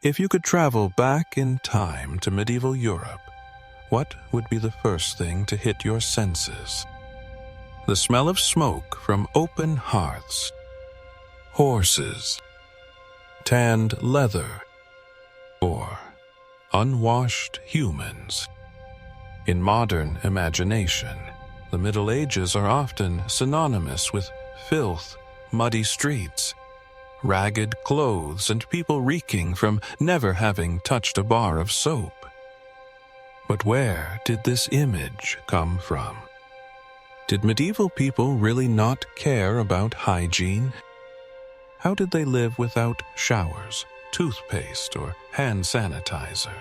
If you could travel back in time to medieval Europe, what would be the first thing to hit your senses? The smell of smoke from open hearths, horses, tanned leather, or unwashed humans. In modern imagination, the Middle Ages are often synonymous with filth, muddy streets, ragged clothes, and people reeking from never having touched a bar of soap. But where did this image come from? Did medieval people really not care about hygiene? How did they live without showers, toothpaste, or hand sanitizer?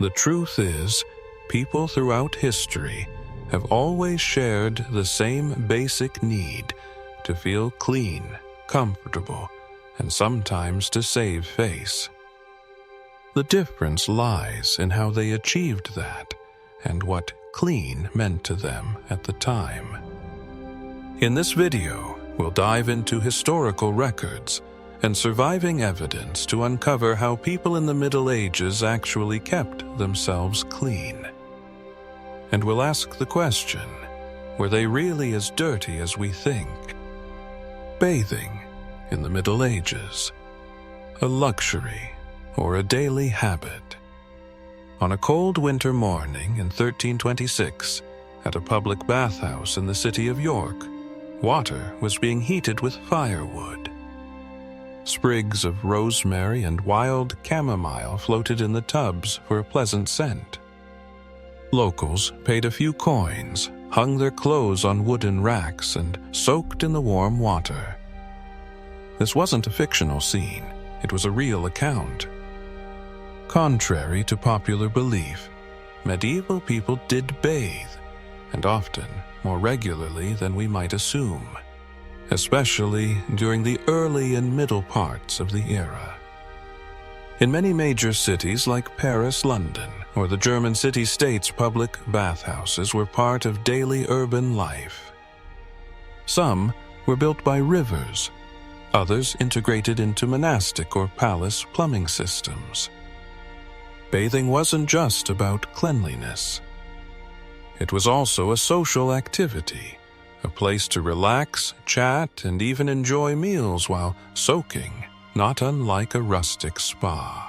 The truth is, people throughout history have always shared the same basic need to feel clean, comfortable, and sometimes to save face. The difference lies in how they achieved that and what clean meant to them at the time. In this video, we'll dive into historical records and surviving evidence to uncover how people in the Middle Ages actually kept themselves clean. And we'll ask the question, were they really as dirty as we think? Bathing in the Middle Ages, a luxury or a daily habit? On a cold winter morning in 1326, at a public bathhouse in the city of York, water was being heated with firewood. Sprigs of rosemary and wild chamomile floated in the tubs for a pleasant scent. Locals paid a few coins, hung their clothes on wooden racks, and soaked in the warm water. This wasn't a fictional scene, it was a real account. Contrary to popular belief, medieval people did bathe, and often more regularly than we might assume, especially during the early and middle parts of the era. In many major cities like Paris, London, or the German city-states, public bathhouses were part of daily urban life. Some were built by rivers, others integrated into monastic or palace plumbing systems. Bathing wasn't just about cleanliness. It was also a social activity, a place to relax, chat, and even enjoy meals while soaking, not unlike a rustic spa.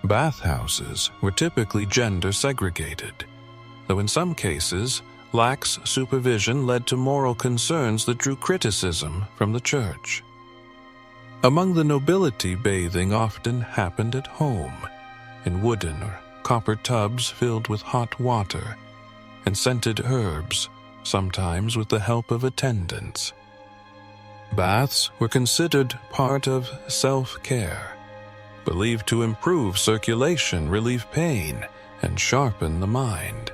Bathhouses were typically gender segregated, though in some cases, lax supervision led to moral concerns that drew criticism from the church. Among the nobility, bathing often happened at home, in wooden or copper tubs filled with hot water and scented herbs, sometimes with the help of attendants. Baths were considered part of self-care, believed to improve circulation, relieve pain, and sharpen the mind.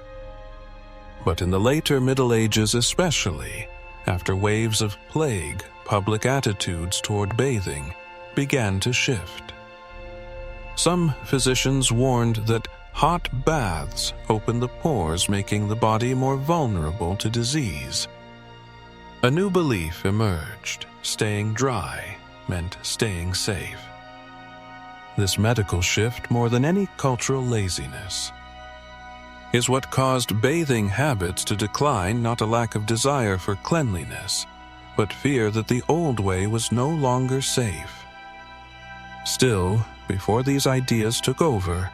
But in the later Middle Ages especially, after waves of plague, public attitudes toward bathing began to shift. Some physicians warned that hot baths opened the pores, making the body more vulnerable to disease. A new belief emerged: staying dry meant staying safe. This medical shift, more than any cultural laziness, is what caused bathing habits to decline, not a lack of desire for cleanliness, but fear that the old way was no longer safe. Still, before these ideas took over,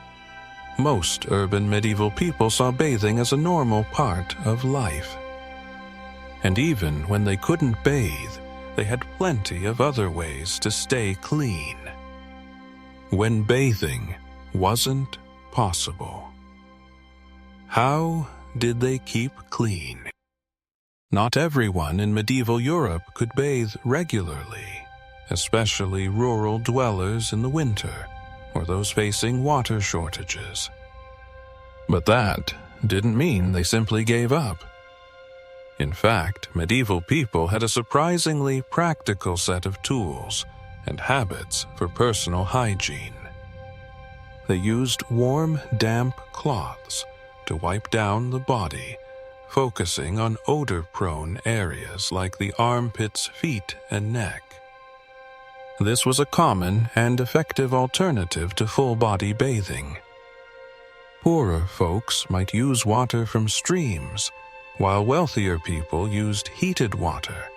most urban medieval people saw bathing as a normal part of life. And even when they couldn't bathe, they had plenty of other ways to stay clean. When bathing wasn't possible, how did they keep clean? Not everyone in medieval Europe could bathe regularly, especially rural dwellers in the winter or those facing water shortages. But that didn't mean they simply gave up. In fact, medieval people had a surprisingly practical set of tools and habits for personal hygiene. They used warm, damp cloths to wipe down the body, focusing on odor-prone areas like the armpits, feet, and neck. This was a common and effective alternative to full-body bathing. Poorer folks might use water from streams, while wealthier people used heated water,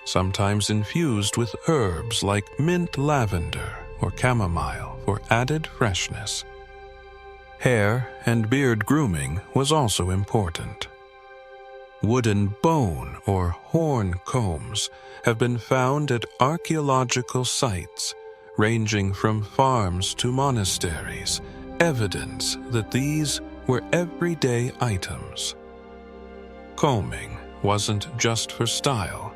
sometimes infused with herbs like mint lavender or chamomile for added freshness. Hair and beard grooming was also important. Wooden bone or horn combs have been found at archaeological sites, ranging from farms to monasteries, evidence that these were everyday items. Combing wasn't just for style.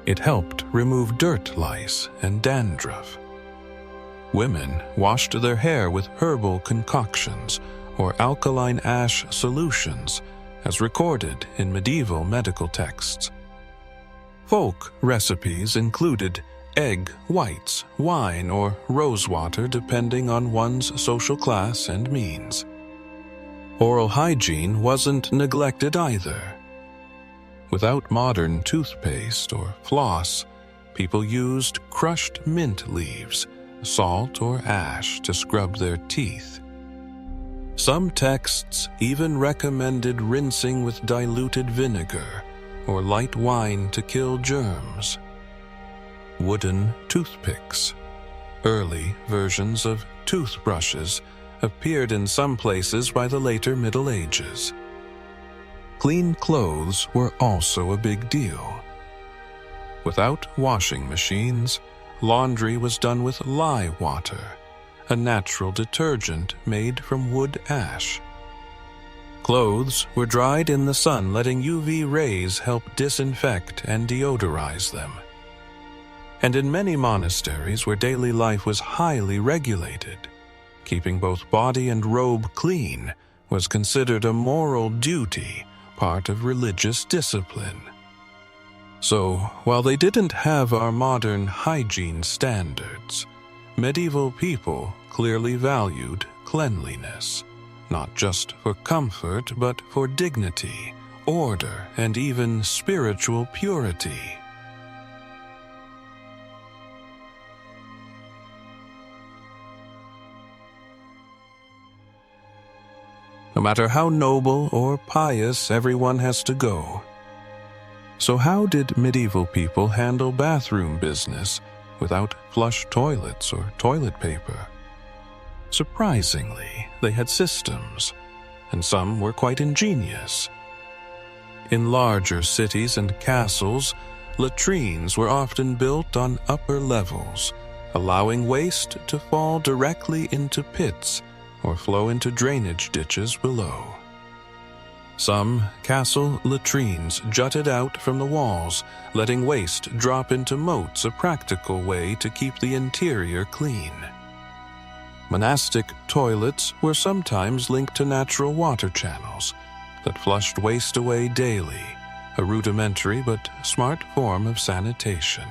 It helped remove dirt lice and dandruff. Women washed their hair with herbal concoctions or alkaline ash solutions, as recorded in medieval medical texts. Folk recipes included egg whites, wine, or rosewater depending on one's social class and means. Oral hygiene wasn't neglected either. Without modern toothpaste or floss, people used crushed mint leaves, salt or ash to scrub their teeth. Some texts even recommended rinsing with diluted vinegar or light wine to kill germs. Wooden toothpicks, early versions of toothbrushes, appeared in some places by the later Middle Ages. Clean clothes were also a big deal. Without washing machines, laundry was done with lye water, a natural detergent made from wood ash. Clothes were dried in the sun, letting UV rays help disinfect and deodorize them. And in many monasteries where daily life was highly regulated, keeping both body and robe clean was considered a moral duty, part of religious discipline. So, while they didn't have our modern hygiene standards, medieval people clearly valued cleanliness, not just for comfort, but for dignity, order, and even spiritual purity. No matter how noble or pious, everyone has to go. So how did medieval people handle bathroom business without flush toilets or toilet paper? Surprisingly, they had systems, and some were quite ingenious. In larger cities and castles, latrines were often built on upper levels, allowing waste to fall directly into pits or flow into drainage ditches below. Some castle latrines jutted out from the walls, letting waste drop into moats, a practical way to keep the interior clean. Monastic toilets were sometimes linked to natural water channels that flushed waste away daily, a rudimentary but smart form of sanitation.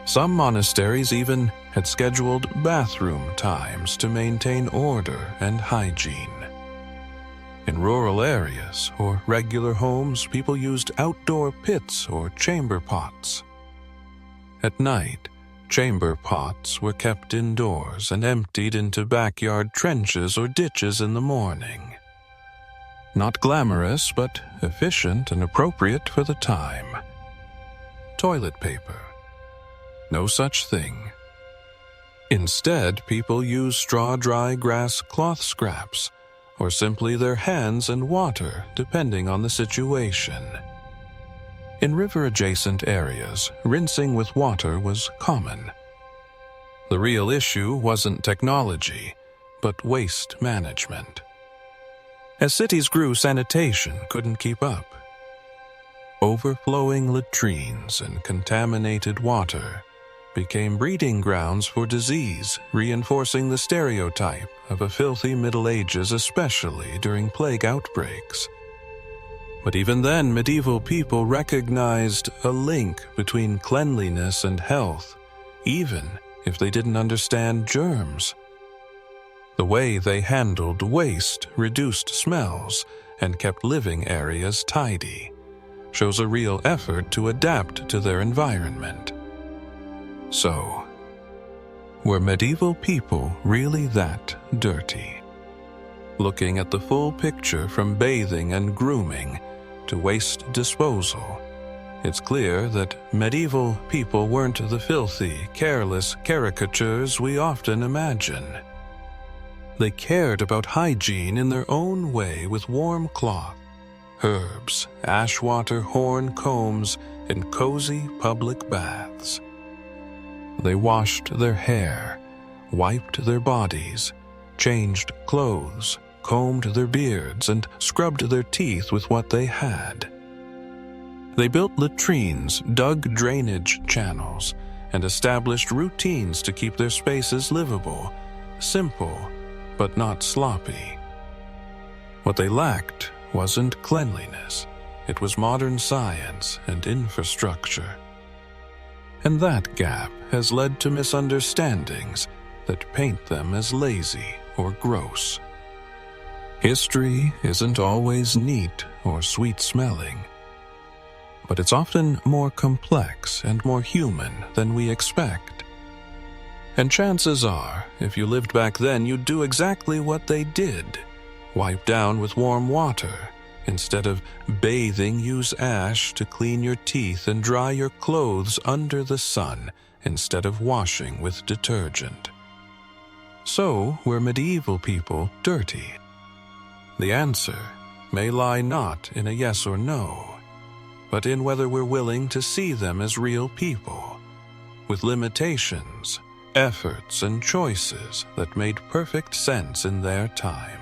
Some monasteries even had scheduled bathroom times to maintain order and hygiene. In rural areas or regular homes, people used outdoor pits or chamber pots. At night, chamber pots were kept indoors and emptied into backyard trenches or ditches in the morning. Not glamorous, but efficient and appropriate for the time. Toilet paper. No such thing. Instead, people used straw-dry grass cloth scraps, or simply their hands and water, depending on the situation. In river-adjacent areas, rinsing with water was common. The real issue wasn't technology, but waste management. As cities grew, sanitation couldn't keep up. Overflowing latrines and contaminated water became breeding grounds for disease, reinforcing the stereotype of a filthy Middle Ages, especially during plague outbreaks. But even then, medieval people recognized a link between cleanliness and health, even if they didn't understand germs. The way they handled waste reduced smells and kept living areas tidy, shows a real effort to adapt to their environment. So, were medieval people really that dirty? Looking at the full picture from bathing and grooming to waste disposal, it's clear that medieval people weren't the filthy, careless caricatures we often imagine. They cared about hygiene in their own way with warm cloth, herbs, ash water, horn combs, and cozy public baths. They washed their hair, wiped their bodies, changed clothes, combed their beards, and scrubbed their teeth with what they had. They built latrines, dug drainage channels, and established routines to keep their spaces livable, simple, but not sloppy. What they lacked wasn't cleanliness. It was modern science and infrastructure. And that gap has led to misunderstandings that paint them as lazy or gross. History isn't always neat or sweet-smelling, but it's often more complex and more human than we expect. And chances are, if you lived back then, you'd do exactly what they did. Wipe down with warm water. Instead of bathing, use ash to clean your teeth and dry your clothes under the sun instead of washing with detergent. So were medieval people dirty? The answer may lie not in a yes or no, but in whether we're willing to see them as real people, with limitations, efforts, and choices that made perfect sense in their time.